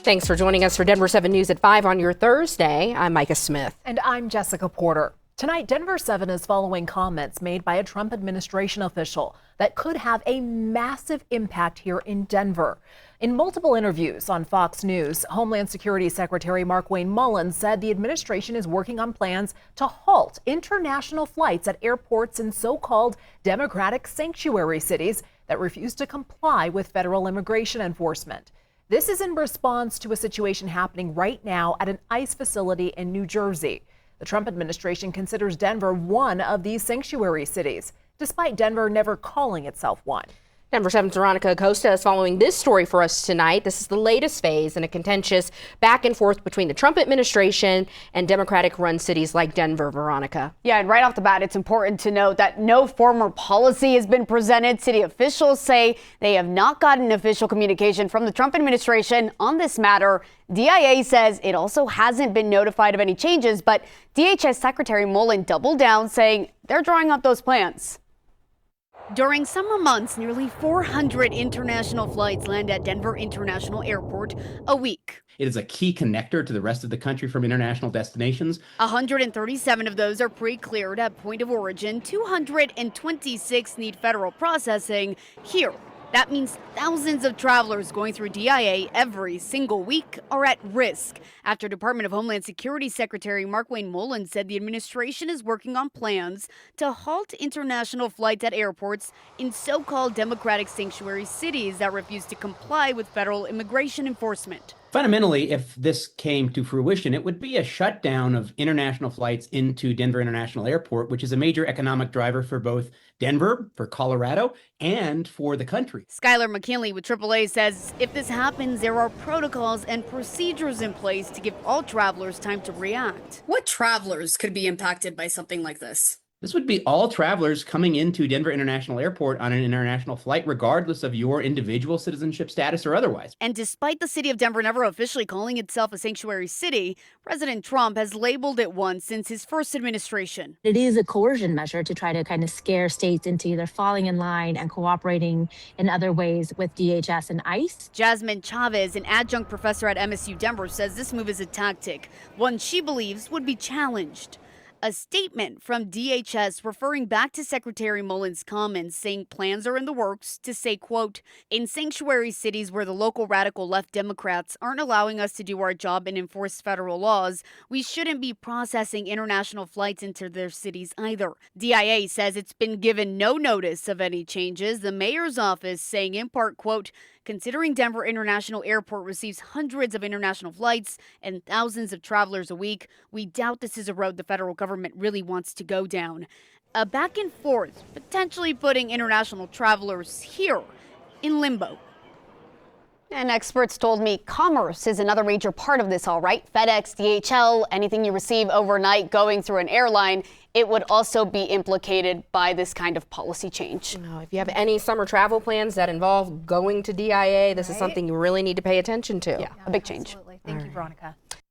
Thanks for joining us for Denver 7 News at 5 on your Thursday. I'm Micah Smith. And I'm Jessica Porter. Tonight, Denver 7 is following comments made by a Trump administration official that could have a massive impact here in Denver. In multiple interviews on Fox News, Homeland Security Secretary Markwayne Mullin said the administration is working on plans to halt international flights at airports in so-called Democratic sanctuary cities that refuse to comply with federal immigration enforcement. This is in response to a situation happening right now at an ICE facility in New Jersey. The Trump administration considers Denver one of these sanctuary cities, despite Denver never calling itself one. Denver 7's Veronica Acosta is following this story for us tonight. This is the latest phase in a contentious back and forth between the Trump administration and Democratic-run cities like Denver. Veronica. Yeah, and right off the bat, it's important to note that no formal policy has been presented. City officials say they have not gotten official communication from the Trump administration on this matter. DIA says it also hasn't been notified of any changes, but DHS Secretary Mullin doubled down, saying they're drawing up those plans. During summer months, nearly 400 international flights land at Denver International Airport a week. It is a key connector to the rest of the country from international destinations. 137 of those are pre-cleared at point of origin. 226 need federal processing here. That means thousands of travelers going through DIA every single week are at risk after Department of Homeland Security Secretary Markwayne Mullin said the administration is working on plans to halt international flights at airports in so-called Democratic sanctuary cities that refuse to comply with federal immigration enforcement. Fundamentally, if this came to fruition, it would be a shutdown of international flights into Denver International Airport, which is a major economic driver for both Denver, for Colorado, and for the country. Skylar McKinley with AAA says if this happens, there are protocols and procedures in place to give all travelers time to react. What travelers could be impacted by something like this? This would be all travelers coming into Denver International Airport on an international flight, regardless of your individual citizenship status or otherwise. And despite the city of Denver never officially calling itself a sanctuary city, President Trump has labeled it one since his first administration. It is a coercion measure to try to kind of scare states into either falling in line and cooperating in other ways with DHS and ICE. Jasmine Chavez, an adjunct professor at MSU Denver, says this move is a tactic, one she believes would be challenged. A statement from DHS referring back to Secretary Mullin's comments saying plans are in the works to say, quote, in sanctuary cities where the local radical left Democrats aren't allowing us to do our job and enforce federal laws, we shouldn't be processing international flights into their cities either. DIA says it's been given no notice of any changes. The mayor's office saying in part, quote, considering Denver International Airport receives hundreds of international flights and thousands of travelers a week, we doubt this is a road the federal government really wants to go down. A back and forth, potentially putting international travelers here in limbo. And experts told me commerce is another major part of this, all right? FedEx, DHL, anything you receive overnight going through an airline, it would also be implicated by this kind of policy change. If you have any summer travel plans that involve going to DIA, this is something you really need to pay attention to. Yeah, a big change. Absolutely. Thank you, Veronica.